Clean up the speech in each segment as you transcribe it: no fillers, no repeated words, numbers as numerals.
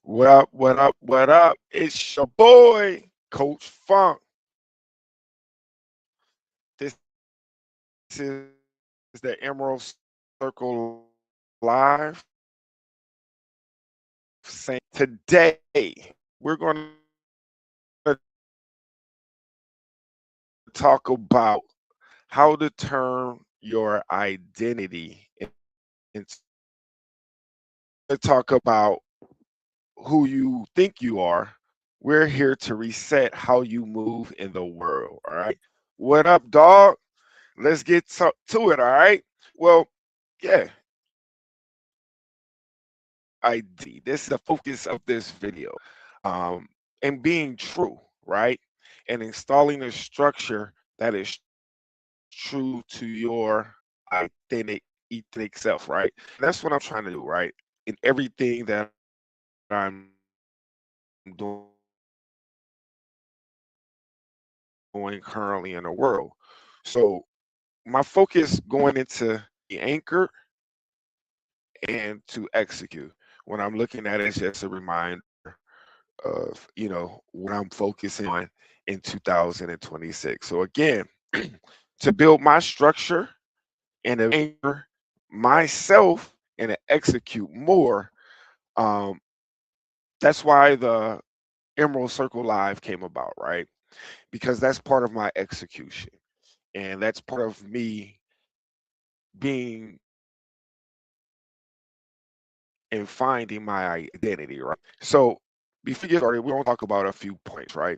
What up? What up? What up? It's your boy, Coach Funk. This is the Emerald Circle Live. Saying today we're going to talk about how to turn your identity into. To talk about who you think you are. We're here to reset how you move in the world. All right. What up, dog? Let's get to it. All right. Well, yeah, ID. This is the focus of this video. And being true, right? And installing a structure that is true to your authentic, ethnic self, right? And that's what I'm trying to do, right? In everything that I'm doing currently in the world. So my focus going into the anchor and to execute. What I'm looking at is just a reminder of, what I'm focusing on in 2026. So again, to build my structure and to anchor myself and to execute more. Um, that's why the Emerald Circle Live came about, right? Because that's part of my execution. And that's part of me being and finding my identity, right? So before we get started, we're going to talk about a few points, right?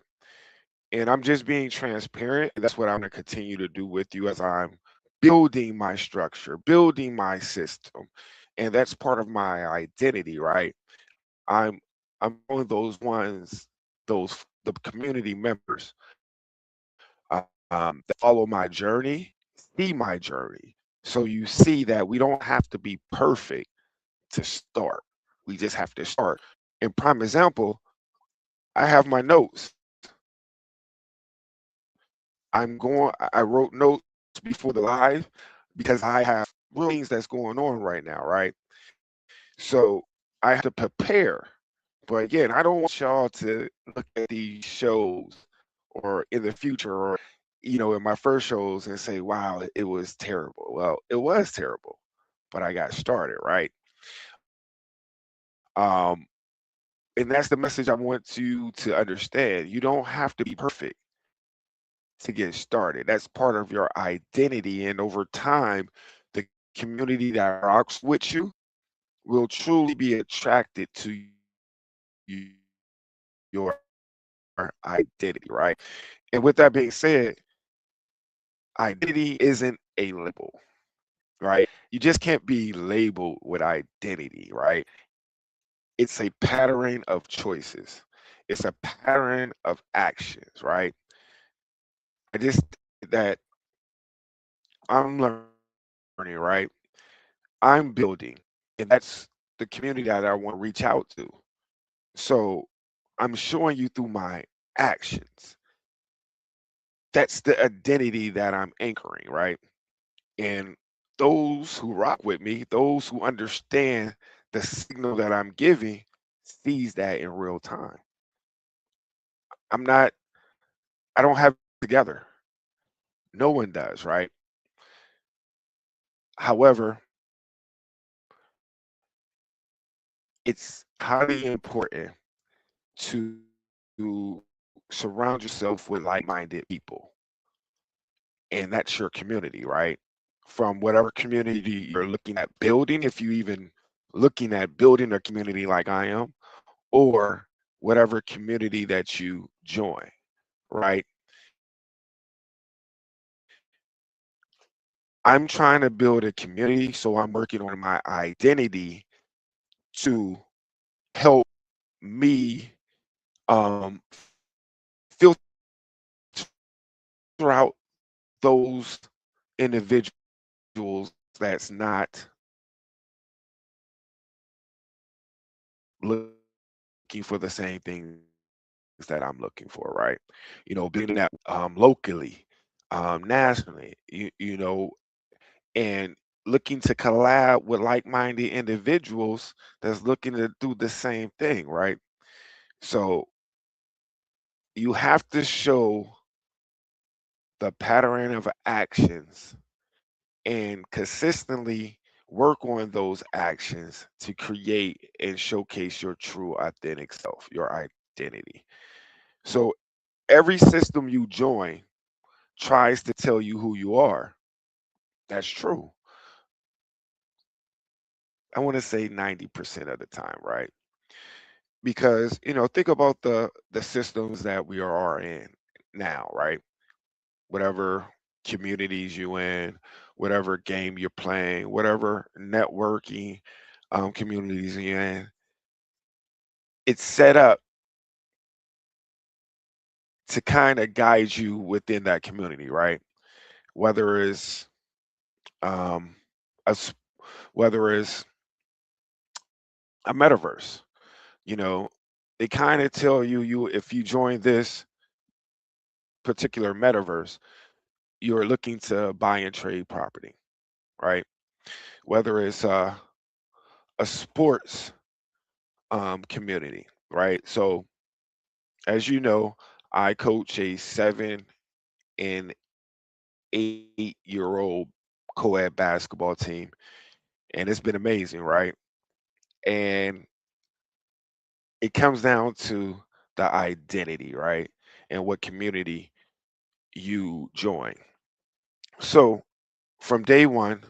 And I'm just being transparent. And that's what I'm going to continue to do with you as I'm building my structure, building my system. And that's part of my identity, right? I'm I'm showing those ones, those the community members that follow my journey, see my journey. So you see that we don't have to be perfect to start. We just have to start. In prime example, I have my notes. I wrote notes before the live because I have real things that's going on right now, right? So I have to prepare. But again, I don't want y'all to look at these shows or in the future or in my first shows and say, wow, it was terrible. Well, it was terrible, but I got started, right? Um, and that's the message I want you to understand. You don't have to be perfect to get started. That's part of your identity. And over time, the community that rocks with you will truly be attracted to your identity, right? And with that being said, identity isn't a label, right? You just can't be labeled with identity, right? It's a pattern of choices. It's a pattern of actions, right? I just that I'm learning, right? I'm building, and that's the community that I want to reach out to. So I'm showing you through my actions. That's the identity that I'm anchoring, right? And those who rock with me, those who understand the signal that I'm giving, sees that in real time. I'm not, I don't have it together. No one does, right? However, it's highly important to surround yourself with like-minded people. And that's your community, right? From whatever community you're looking at building, if you even looking at building a community like I am, or whatever community that you join, right? I'm trying to build a community, so I'm working on my identity to help me filter out those individuals that's not looking for the same things that I'm looking for, right? Building that locally, nationally, and looking to collab with like-minded individuals that's looking to do the same thing, right? So you have to show the pattern of actions and consistently work on those actions to create and showcase your true authentic self, your identity. So every system you join tries to tell you who you are. That's true. I want to say 90% of the time, right? Because, think about the systems that we are in now, right? Whatever communities you in, whatever game you're playing, whatever networking communities you're in, it's set up to kind of guide you within that community, right? Whether it's um, a, s- whether it's a metaverse, you know, they kind of tell you if you join this particular metaverse, you're looking to buy and trade property, right? Whether it's a sports community, right? So as you know, I coach a 7 and 8-year-old co-ed basketball team, and it's been amazing, right? And it comes down to the identity, right? And what community you join. So from day one,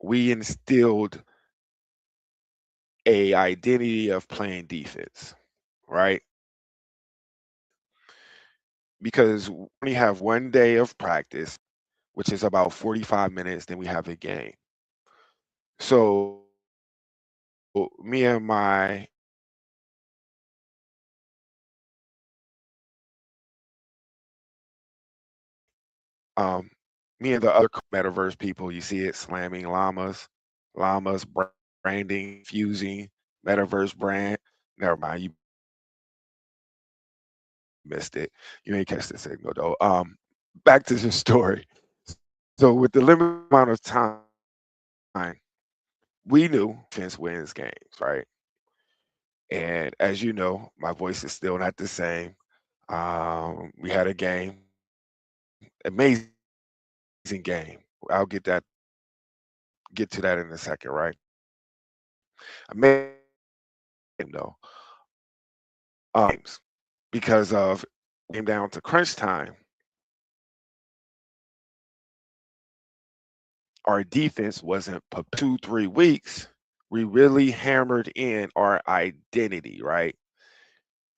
we instilled a identity of playing defense, right? Because we only have one day of practice, which is about 45 minutes, then we have a game. So me and my um me and the other metaverse people, you see it slamming llamas branding, fusing metaverse brand. Never mind, you missed it. You ain't catch the signal though. Back to the story. So with the limited amount of time, we knew defense wins games, right? And as you know, my voice is still not the same. We had a game, amazing game. I'll get to that in a second, right? Amazing game though. Because of came down to crunch time, our defense wasn't 2, 3 weeks. We really hammered in our identity, right?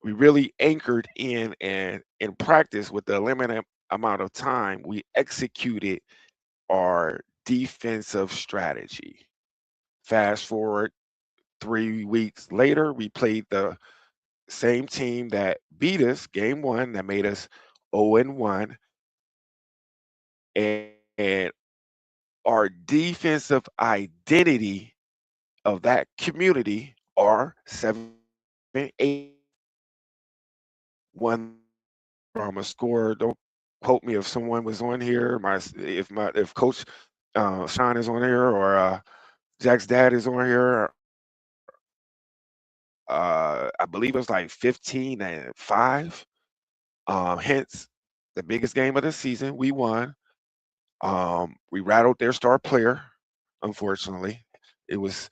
We really anchored and in practice with the limited amount of time, we executed our defensive strategy. Fast forward 3 weeks later, we played the same team that beat us game one, that made us 0-1, and our defensive identity of that community are 7-8 won the game. I'm a scorer. Don't quote me if someone was on here. If Coach Sean is on here or Jack's dad is on here. I believe it was like 15-5. Hence the biggest game of the season. We won. We rattled their star player. Unfortunately, it was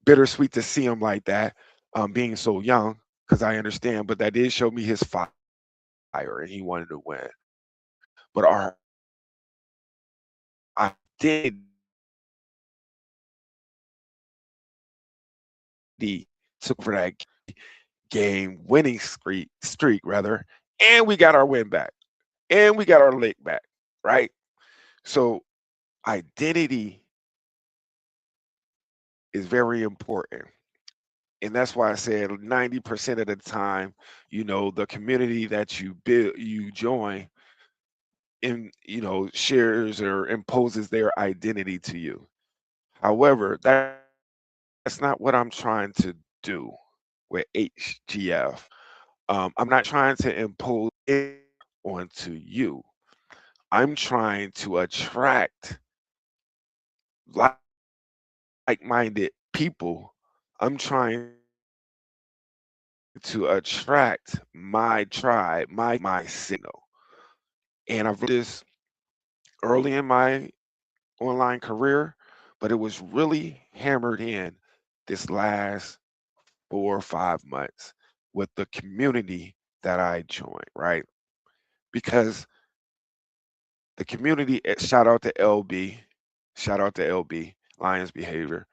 bittersweet to see him like that, being so young. Because I understand, but that did show me his fire, and he wanted to win. But our identity took over that game winning streak rather, and we got our win back, and we got our lick back, right? So identity is very important. And that's why I said 90% of the time, the community that you join shares or imposes their identity to you. However, that's not what I'm trying to do with HGF. I'm not trying to impose onto you. I'm trying to attract like-minded people, I'm trying to attract my tribe, my signal. And I've this early in my online career, but it was really hammered in this last 4 or 5 months with the community that I joined, right? Because the community, shout out to LB, shout out to LB, Lions Behavior.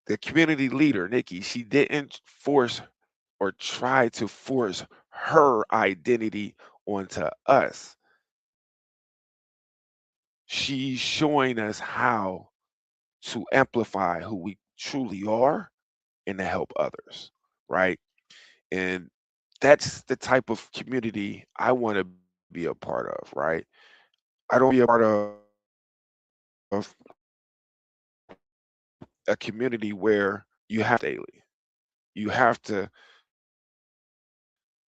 The community leader, Nikki, she didn't force or try to force her identity onto us. She's showing us how to amplify who we truly are and to help others, right? And that's the type of community I want to be a part of, right? I don't be a part of a community where you have daily. You have to,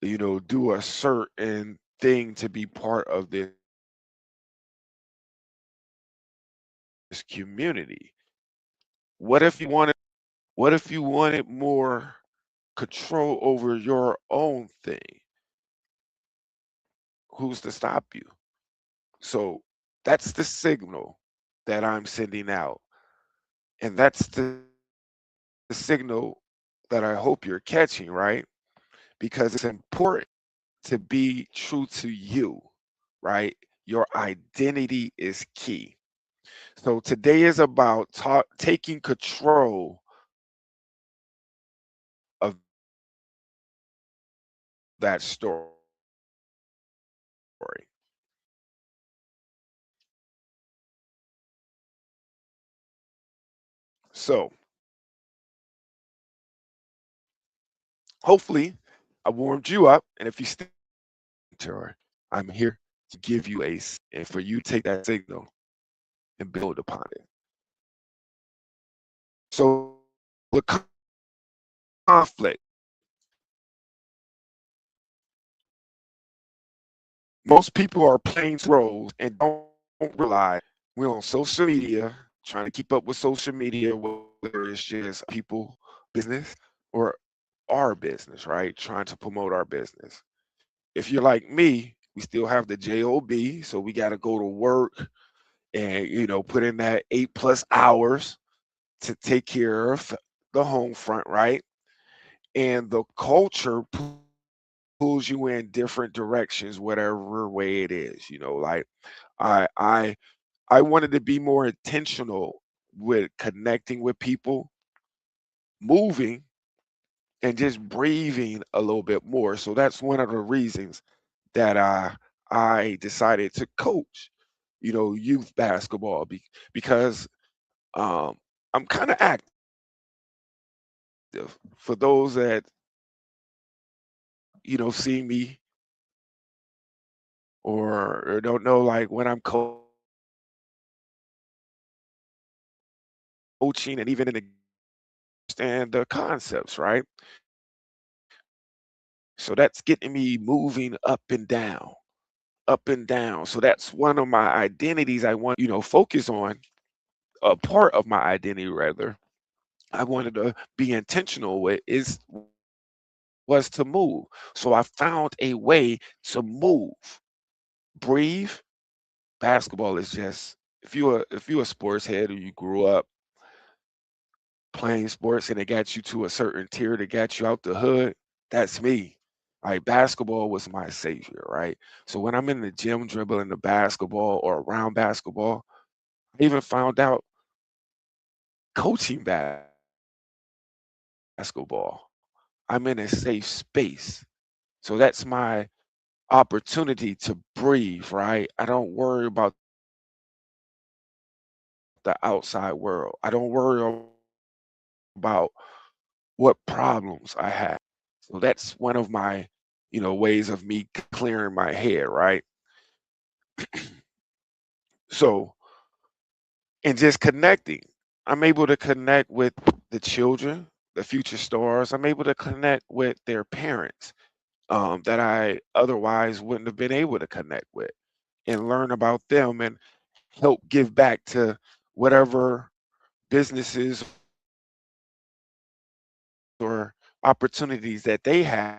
do a certain thing to be part of this community. What if you wanted what if you wanted more control over your own thing? Who's to stop you? So that's the signal that I'm sending out. And that's the signal that I hope you're catching, right? Because it's important to be true to you, right? Your identity is key. So today is about taking control of that story. So hopefully I warmed you up. And if you still mentor, I'm here to give you and for you to take that signal and build upon it. So the conflict, most people are playing roles and don't realize we're on social media trying to keep up with social media, whether it's just people business or our business, right? Trying to promote our business. If you're like me, we still have the job, so we got to go to work and put in that 8+ hours to take care of the home front, right? And the culture pulls you in different directions, whatever way it is. Like I I I wanted to be more intentional with connecting with people, moving, and just breathing a little bit more. So that's one of the reasons that I decided to coach, youth basketball because um, I'm kind of active. For those that see me or don't know, like when I'm coaching and even in the understand the concepts, right? So that's getting me moving up and down, up and down. So that's one of my identities I want, focus on. A part of my identity, rather, I wanted to be intentional with is was to move. So I found a way to move, breathe. Basketball is just if you're a sports head or you grew up playing sports and it got you to a certain tier that got you out the hood, that's me. Like basketball was my savior, right? So when I'm in the gym dribbling the basketball or around basketball, I even found out coaching basketball. I'm in a safe space. So that's my opportunity to breathe, right? I don't worry about the outside world. I don't worry about what problems I have. So that's one of my, ways of me clearing my head, right? So, and just connecting. I'm able to connect with the children, the future stars. I'm able to connect with their parents that I otherwise wouldn't have been able to connect with and learn about them. And help give back to whatever businesses or opportunities that they had,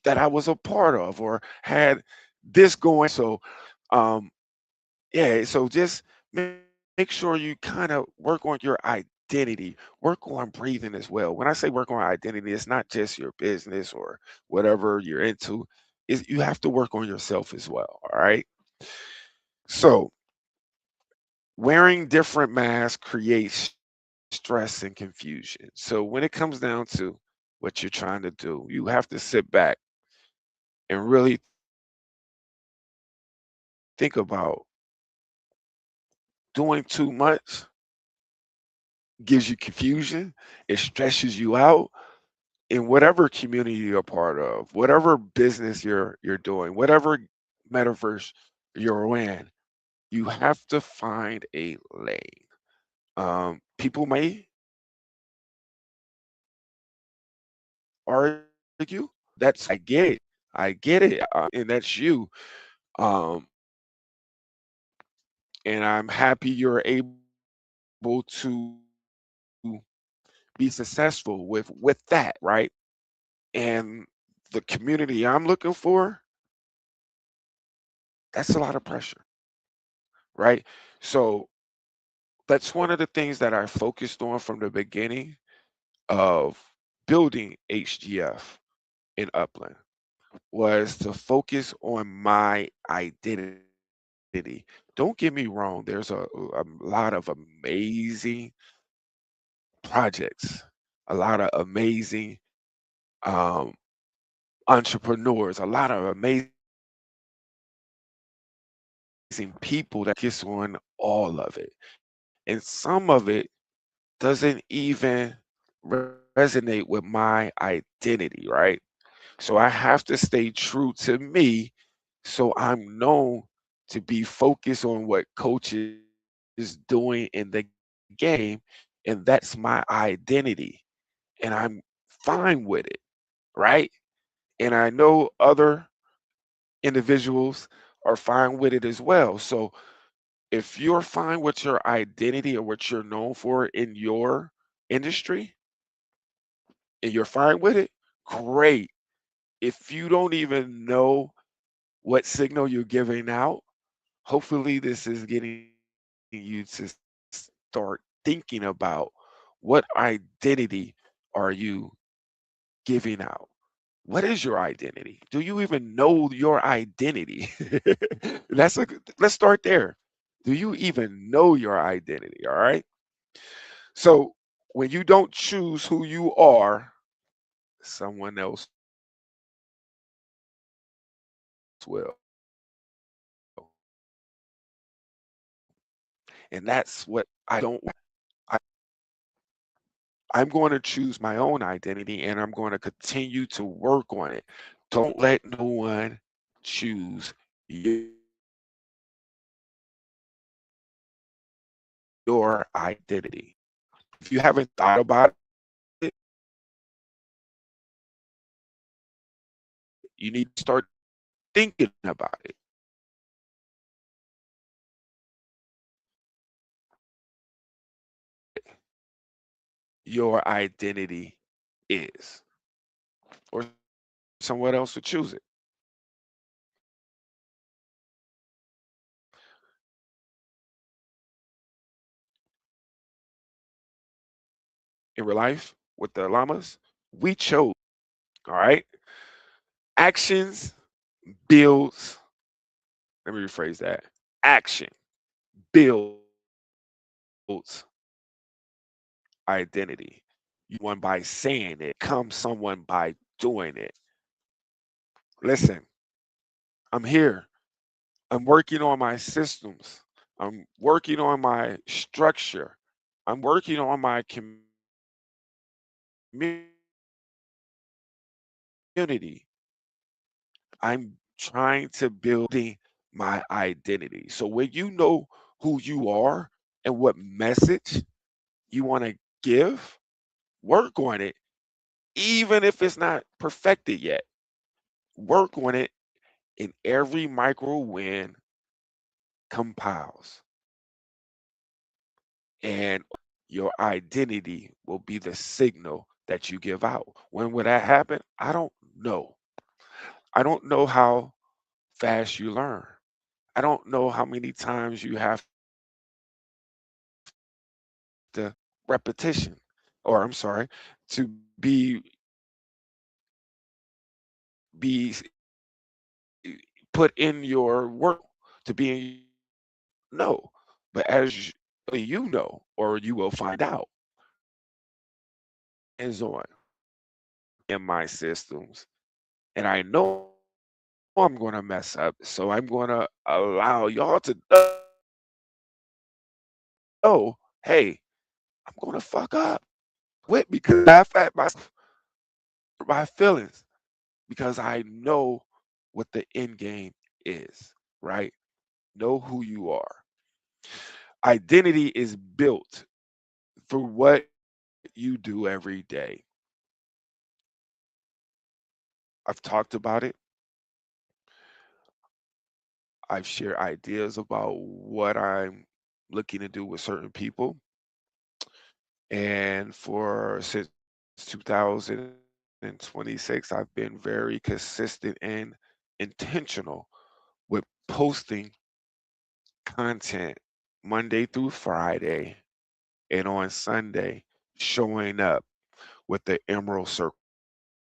that I was a part of or had this going. So, um, yeah, so just make sure you kind of work on your identity, work on breathing as well. When I say work on identity, it's not just your business or whatever you're into, is you have to work on yourself as well. All right. So wearing different masks creates stress and confusion. So when it comes down to what you're trying to do, you have to sit back and really think about doing too much gives you confusion, it stresses you out in whatever community you're a part of, whatever business you're doing, whatever metaverse you're in, you have to find a lane. People may argue. That's I get it. I get it, and that's you. Um, and I'm happy you're able to be successful with that, right? And the community I'm looking for, that's a lot of pressure, right? So that's one of the things that I focused on from the beginning of building HGF in Upland was to focus on my identity. Don't get me wrong, there's a lot of amazing projects, a lot of amazing um, entrepreneurs, a lot of amazing people that kiss on all of it. And some of it doesn't even resonate with my identity, right? So I have to stay true to me so I'm known to be focused on what coach is doing in the game, and that's my identity. And I'm fine with it, right? And I know other individuals are fine with it as well. So if you're fine with your identity or what you're known for in your industry and you're fine with it, great. If you don't even know what signal you're giving out, hopefully this is getting you to start thinking about what identity are you giving out? What is your identity? Do you even know your identity? Let's start there. Do you even know your identity? All right. So when you don't choose who you are, someone else will. And that's what I don't I, I'm going to choose my own identity and I'm going to continue to work on it. Don't let no one choose your identity. If you haven't thought about it, you need to start thinking about it. Your identity is, or someone else would choose it. In real life, with the llamas, we chose. All right. Actions builds, let me rephrase that. Action builds identity. You one by saying it, come someone by doing it. Listen, I'm here. I'm working on my systems. I'm working on my structure. I'm working on my community. I'm trying to building my identity. So when you know who you are and what message you want to give, work on it, even if it's not perfected yet. Work on it, and every micro win compiles. and your identity will be the signal that you give out. When will that happen? I don't know. I don't know how fast you learn. I don't know how many times you have to repetition, or I'm sorry, to be put in your work to be in. No, but as you know, or you will find out, is on in my systems, and I know I'm going to mess up, so I'm going to allow y'all to know, hey, I'm going to fuck up with because I laugh at my feelings because I know what the end game is, right? Know who you are. Identity is built through what you do every day. I've talked about it. I've shared ideas about what I'm looking to do with certain people. And for since 2026, I've been very consistent and intentional with posting content Monday through Friday and on Sunday showing up with the Emerald Circle Live.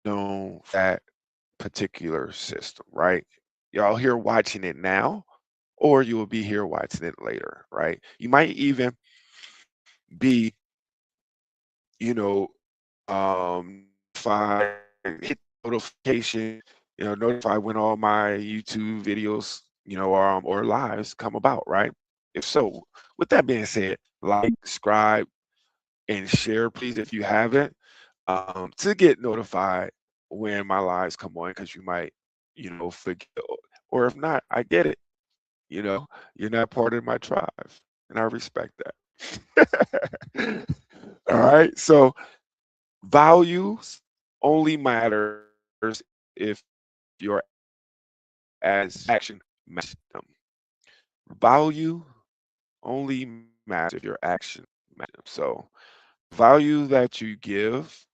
Know that particular system, right? Y'all here watching it now, or you will be here watching it later, right? You might even be, you know, notify, hit notification, notify when all my YouTube videos, or lives come about, right? If so, with that being said, like, subscribe, and share, please, if you haven't, to get notified when my lives come on, because you might, forget, or if not, I get it. You're not part of my tribe, and I respect that. All right. So values only matters if your as action matches them. Value only matters if your action matches them. So value that you give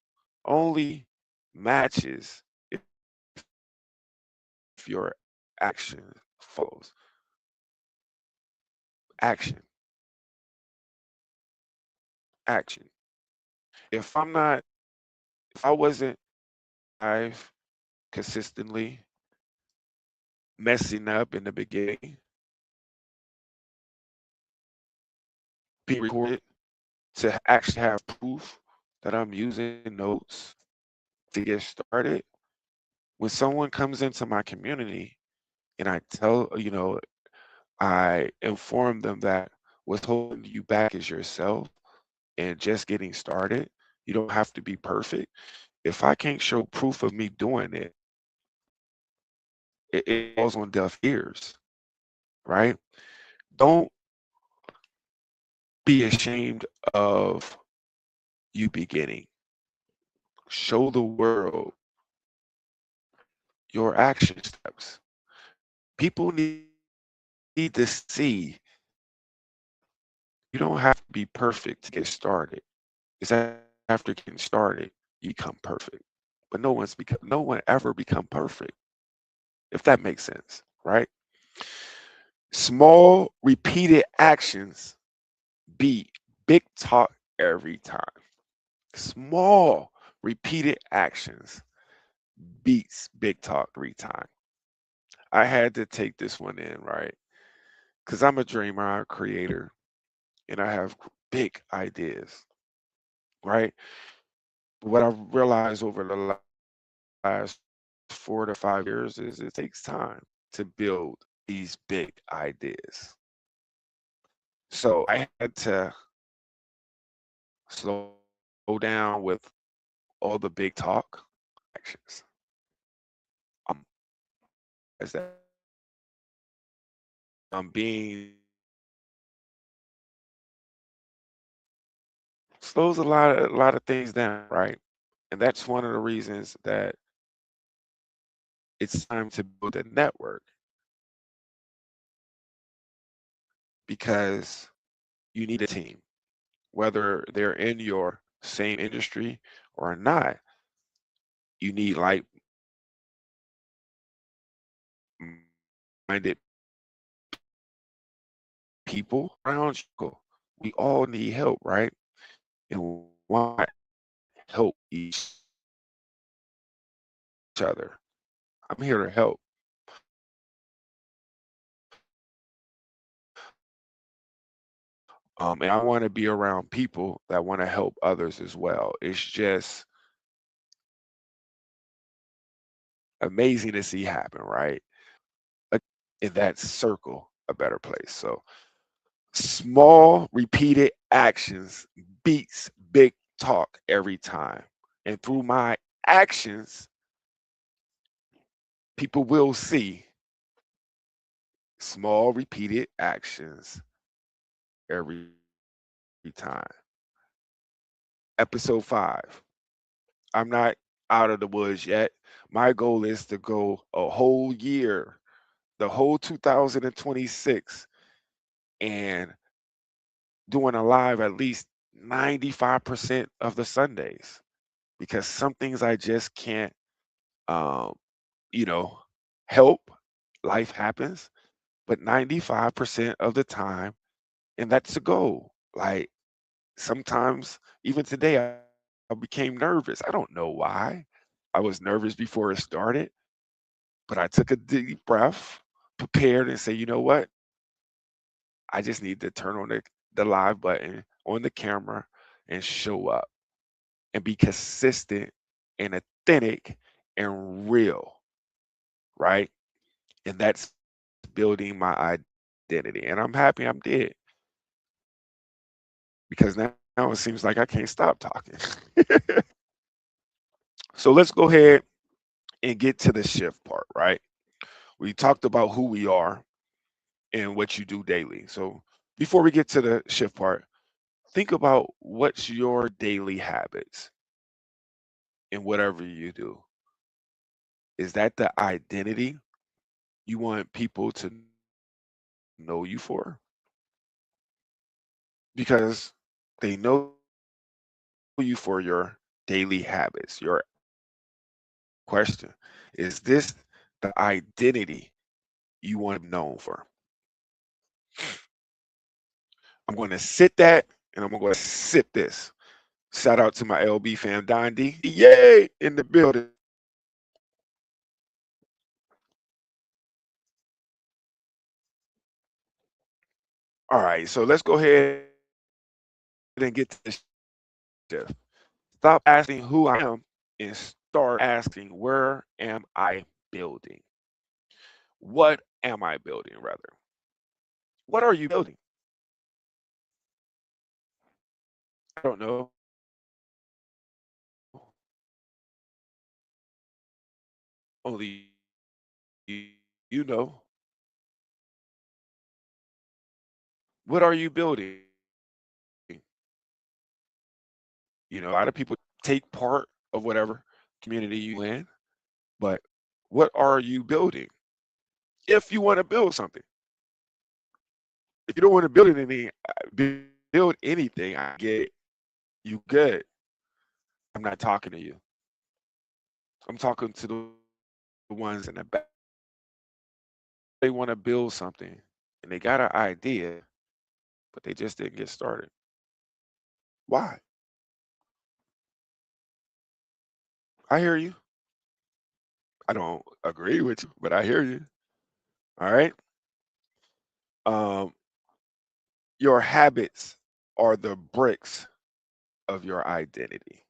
only matches if your action follows. Action, action. If I'm not, if I wasn't I've consistently messing up in the beginning, being recorded to actually have proof that I'm using notes to get started. When someone comes into my community and I I inform them that what's holding you back is yourself and just getting started. You don't have to be perfect. If I can't show proof of me doing it, it falls on deaf ears, right? Don't be ashamed of you beginning. Show the world your action steps. People need to see you don't have to be perfect to get started. It's after getting started you become perfect. But no one ever become perfect, if that makes sense, right? Small repeated actions beat big talk every time. Small repeated actions beats big talk every time. I had to take this one in, right? Because I'm a dreamer, I'm a creator, and I have big ideas, right? What I've realized over the last 4 to 5 years is it takes time to build these big ideas. So I had to slow down with all the big talk actions. Um, as that I'm being slows a lot of things down, right? And that's one of the reasons that it's time to build a network. because you need a team, whether they're in your same industry or not. You need like-minded people around you. We all need help, right? And why help each other? I'm here to help. And I want to be around people that want to help others as well. It's just amazing to see happen, right? Uh, In that circle, a better place. So small repeated actions beats big talk every time. And through my actions, people will see small repeated actions every time. Episode 5. I'm not out of the woods yet. My goal is to go a whole year, the whole 2026, and doing a live at least 95% of the Sundays because some things I just can't, um, you know, help. Life happens, but 95% of the time, and that's the goal. Like sometimes, even today, I became nervous. I don't know why. I was nervous before it started, but I took a deep breath, prepared, and say, you know what? I just need to turn on the live button on the camera and show up and be consistent and authentic and real, right? And that's building my identity. And I'm happy I'm did because now it seems like I can't stop talking. So let's go ahead and get to the shift part, right? We talked about who we are and what you do daily. So before we get to the shift part, think about what's your daily habits in whatever you do. Is that the identity you want people to know you for? Because they know you for your daily habits. Your question is this the identity you want to be known for? I'm going to sit that and I'm going to sip this. Shout out to my LB fam, Don D. Yay! In the building. All right, so let's go ahead and get to the shift. Stop asking who I am and start asking where am I building? What am I building, rather? What are you building? I don't know. Only you know. What are you building? You know, a lot of people take part of whatever community you in, but what are you building? If you want to build something, if you don't want to build anything, I get it. You good. I'm not talking to you. I'm talking to the ones in the back. They want to build something and they got an idea, but they just didn't get started. Why? I hear you. I don't agree with you, but I hear you. All right. Um, your habits are the bricks of your identity.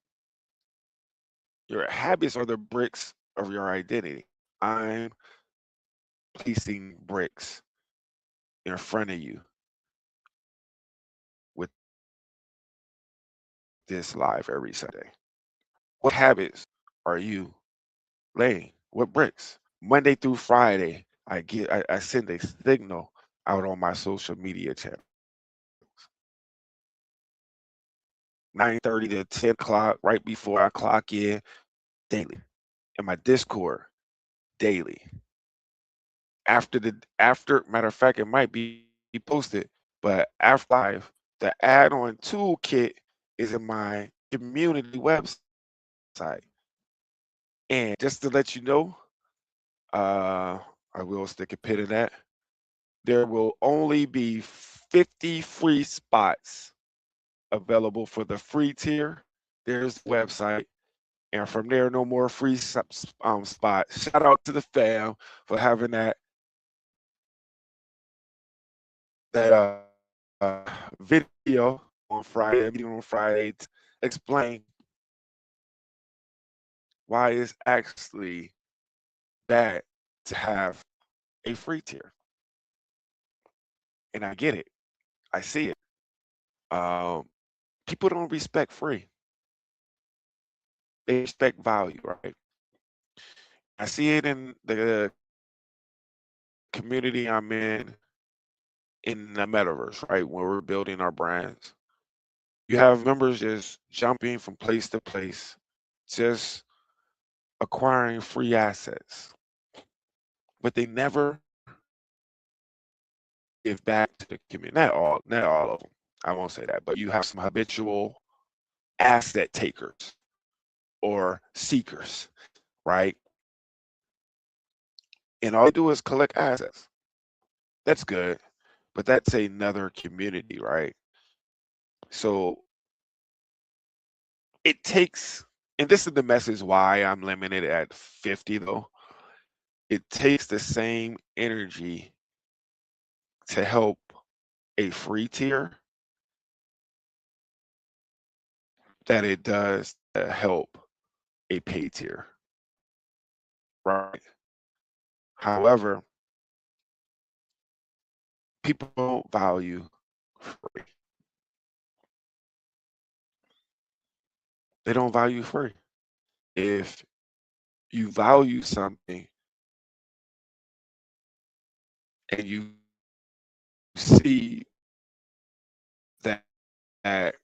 Your habits are the bricks of your identity. I'm placing bricks in front of you with this live every Sunday. What habits are you laying? What bricks? Monday through Friday, I send a signal out on my social media channels. 9:30 to 10 o'clock, right before I clock in, daily. In my Discord, daily. After matter of fact, it might be posted But after life, the add-on toolkit is in my community website. And just to let you know, uh, I will stick a pin in that. There will only be 50 free spots available for the free tier. There's the website. And from there, no more free spots. Shout out to the fam for having that video on Friday, a meeting on Friday to explain why it's actually bad to have a free tier. And I get it. I see it. Um, People don't respect free. They respect value, right? I see it in the community I'm in the metaverse, right? When we're building our brands. You have members just jumping from place to place, just acquiring free assets, but they never give back to the community. Not all of them. I won't say that, but you have some habitual asset takers or seekers, right? And all they do is collect assets. That's good, but that's another community, right? So it takes, and this is the message why I'm limited at 50 though. It takes the same energy to help a free tier that it does to help a paid tier, right? However, people don't value free. They don't value free. If you value something and you see that, that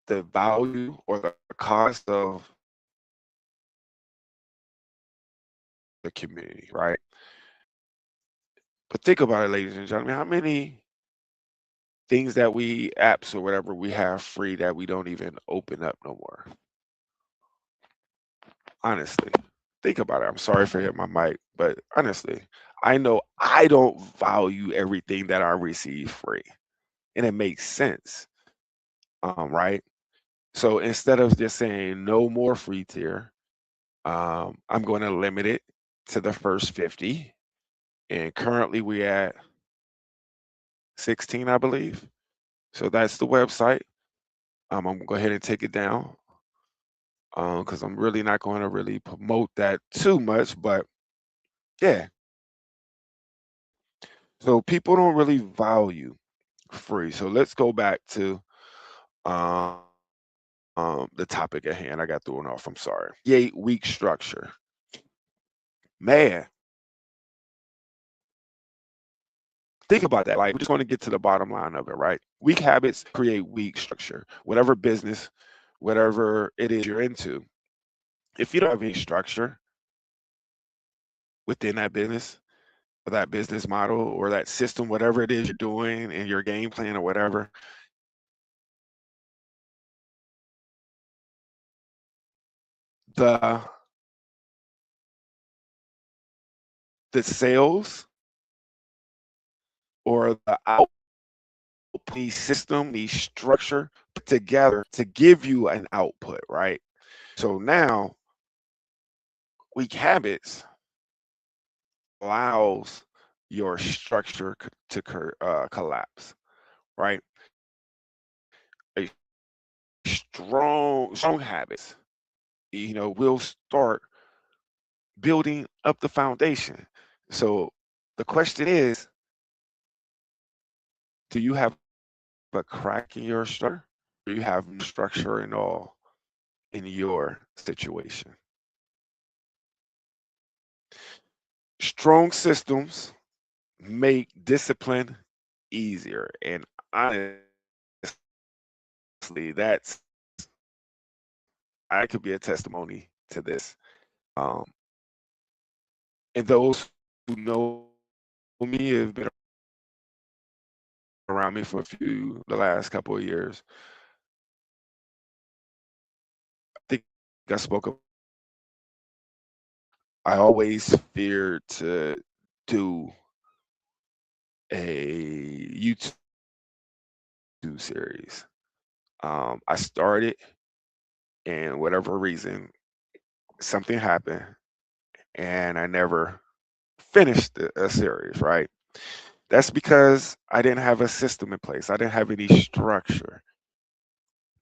the value or the cost of the community, right? But think about it, ladies and gentlemen, how many things that we apps or whatever we have free that we don't even open up no more? Honestly, think about it. I'm sorry for hitting my mic, but honestly, I know I don't value everything that I receive free, and it makes sense, right? So instead of just saying no more free tier, I'm going to limit it to the first 50, and currently we at 16, I believe. So that's the website. I'm gonna go ahead and take it down because I'm really not going to really promote that too much, but yeah. So people don't really value free. So let's go back to um, the topic at hand. I got thrown off. I'm sorry. 8-week structure. Man, think about that. Like, we're just going to get to the bottom line of it, right? Weak habits create weak structure. Whatever business, whatever it is you're into, if you don't have any structure within that business, or that business model, or that system, whatever it is you're doing in your game plan or whatever, the the sales or the the system, the structure put together to give you an output, right? So now weak habits allows your structure to collapse, right? A strong habits, will start building up the foundation. So the question is, do you have a crack in your structure? Do you have no structure and all in your situation? Strong systems make discipline easier. And honestly, that's I could be a testimony to this. Um, and those who know me have been around me for the last couple of years. I think I spoke of, I always feared to do a YouTube series. I started, and whatever reason, something happened, and I never finished a series, right? That's because I didn't have a system in place. I didn't have any structure.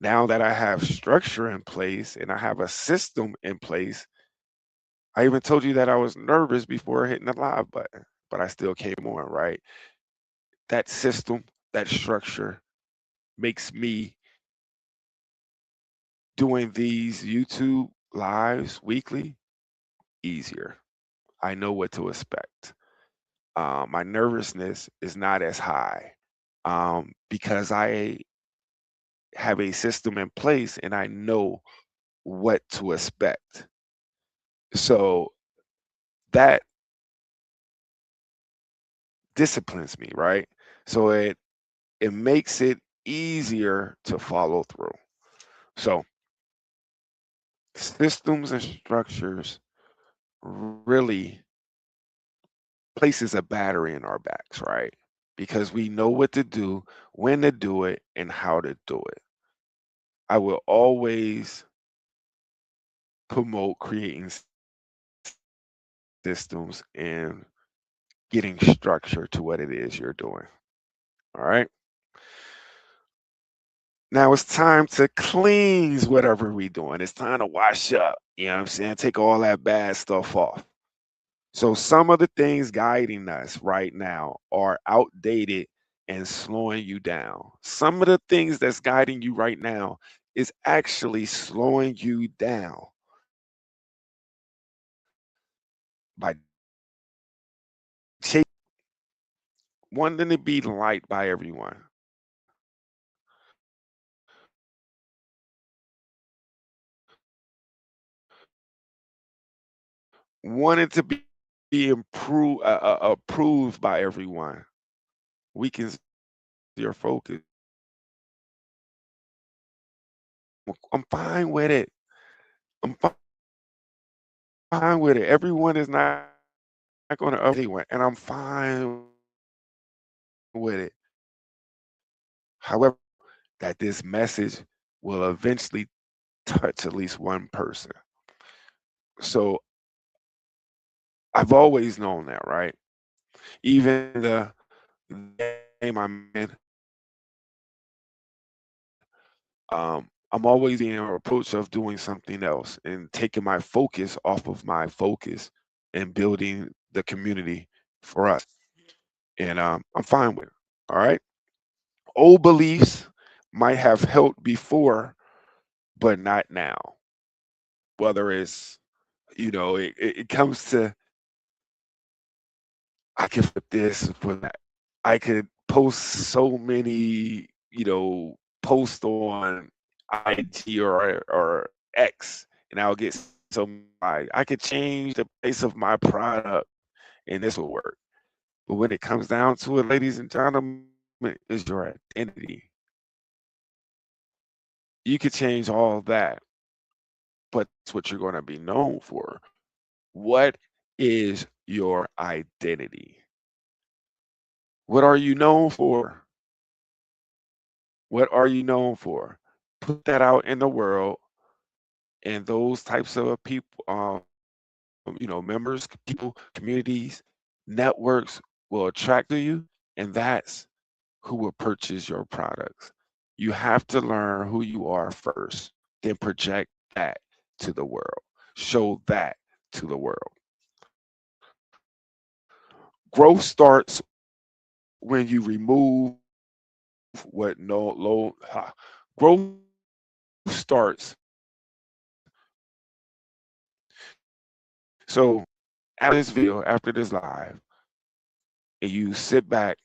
Now that I have structure in place and I have a system in place, I even told you that I was nervous before hitting the live button, but I still came on, right? That system, that structure makes me doing these YouTube lives weekly easier. I know what to expect. My nervousness is not as high because I have a system in place and I know what to expect. So that disciplines me, right? So it makes it easier to follow through. So systems and structures really places a battery in our backs, right? Because we know what to do, when to do it, and how to do it. I will always promote creating systems and getting structure to what it is you're doing. All right. Now it's time to cleanse whatever we doing. It's time to wash up. You know what I'm saying? Take all that bad stuff off. So some of the things guiding us right now are outdated and slowing you down. Some of the things that's guiding you right now is actually slowing you down by cha- wanting to be liked by everyone, wanting to be approved by everyone weakens your focus. I'm fine with it. I'm fine with it. Everyone is not going to anyone, and I'm fine with it. However, that this message will eventually touch at least one person. So I've always known that, right? Even the game I'm in, I'm always in an approach of doing something else and taking my focus off of my focus and building the community for us. And I'm fine with it. All right. Old beliefs might have helped before, but not now. Whether it's, it comes to, I can flip this with that. I could post so many, posts on IG or X, and I'll get so I could change the face of my product, and this will work. But when it comes down to it, ladies and gentlemen, is your identity. You could change all that, but it's what you're going to be known for. What is your identity? What are you known for? What are you known for? Put that out in the world, and those types of people, members, people, communities, networks will attract to you, and that's who will purchase your products. You have to learn who you are first, then project that to the world. Show that to the world. Growth starts when you remove what no low. Growth starts. So after this video, after this live, and you sit back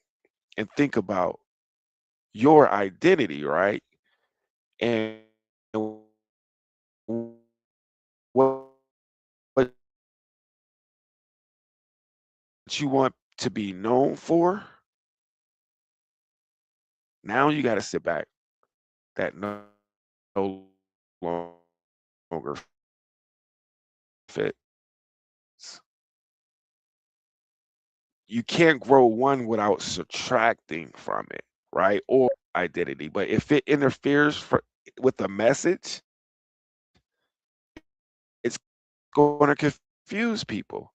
and think about your identity, right? And what you want to be known for, Now you got to sit back. That no longer fits. You can't grow one without subtracting from it, right? Or identity. But if it interferes with the message, it's going to confuse people.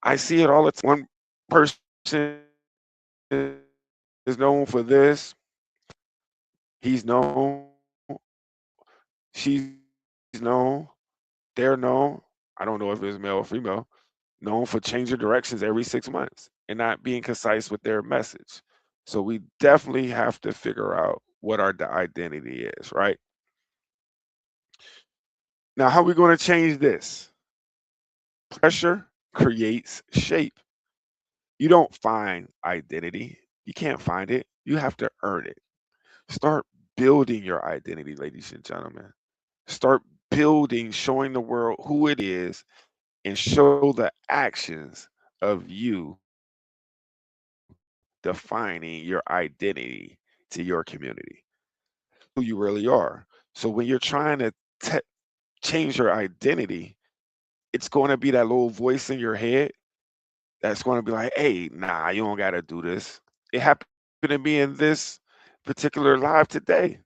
I see it all the time. One person is known for this, he's known, she's known, they're known. I don't know if it's male or female, known for changing directions every 6 months and not being concise with their message. So we definitely have to figure out what our identity is, right? Now, how are we going to change this? Pressure creates shape. You don't find identity. You can't find it. You have to earn it. Start building your identity, ladies and gentlemen. Start building, showing the world who it is, and show the actions of you defining your identity to your community, who you really are. So when you're trying to te- change your identity, it's going to be that little voice in your head that's going to be like, hey, nah, you don't got to do this. It happened to me in this particular live today.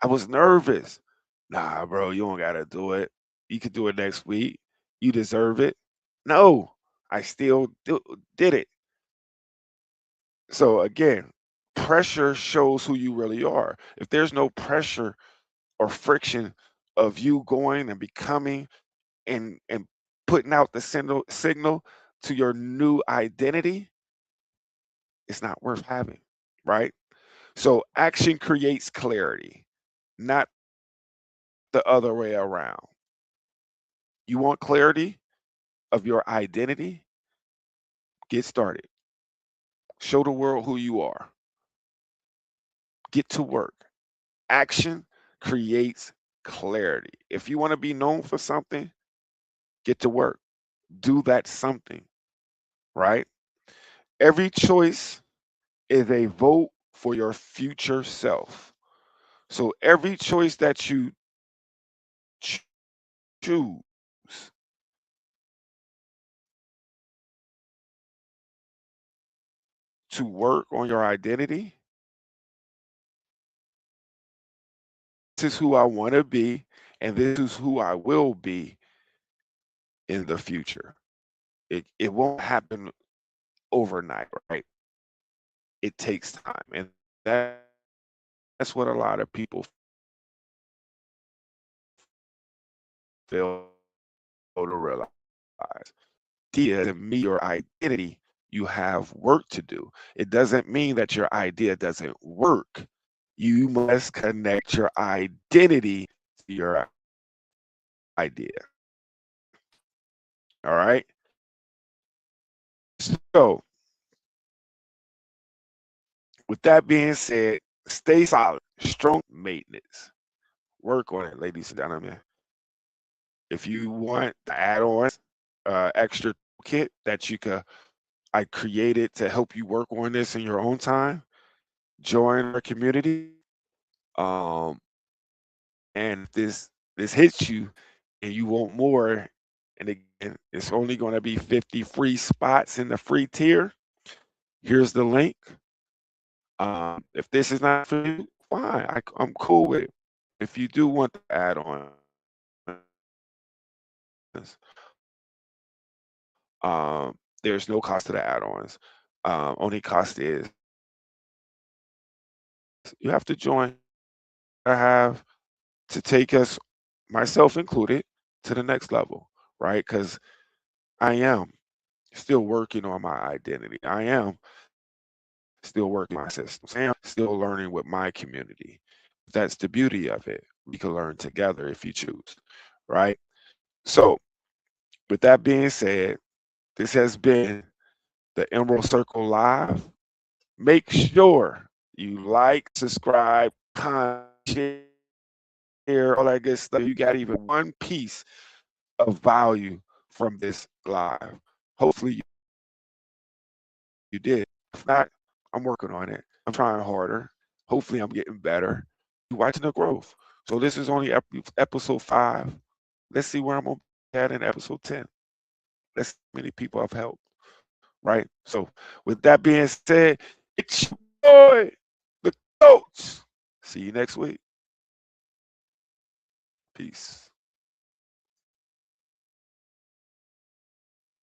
I was nervous. Nah, bro, you don't got to do it. You could do it next week. You deserve it. No, I still did it. So again, pressure shows who you really are. If there's no pressure or friction of you going and becoming and putting out the signal to your new identity, it's not worth having, right? So action creates clarity, not the other way around. You want clarity of your identity? Get started. Show the world who you are. Get to work. Action creates clarity. If you want to be known for something, get to work. Do that something, right? Every choice is a vote for your future self. So every choice that you ch- choose to work on your identity, this is who I want to be, and this is who I will be in the future. It won't happen overnight, right? It takes time. And that's what a lot of people fail to realize. Idea to meet your identity, you have work to do. It doesn't mean that your idea doesn't work. You must connect your identity to your idea. All right. So, with that being said, stay solid, strong maintenance. Work on it, ladies and gentlemen. If you want the add-ons, extra kit that I created to help you work on this in your own time, join our community. Um, and if this hits you and you want more, and again, it's only going to be 50 free spots in the free tier. Here's the link. If this is not for you, fine. I'm cool with it. If you do want to add on, there's no cost to the add-ons. Only cost is you have to join. I have to take us, myself included, to the next level, right? Because I am still working on my identity. I am still working my systems. I am still learning with my community. That's the beauty of it. We can learn together if you choose, right? So, with that being said, this has been the Emerald Circle Live. Make sure you like, subscribe, comment, share, all that good stuff. You got even one piece of value from this live. Hopefully you did. If not, I'm working on it. I'm trying harder. Hopefully, I'm getting better. You're watching the growth. So this is only episode 5. Let's see where I'm gonna be at in episode 10. Let's see how many people I've helped. Right. So with that being said, it's your boy, the coach. See you next week. Peace.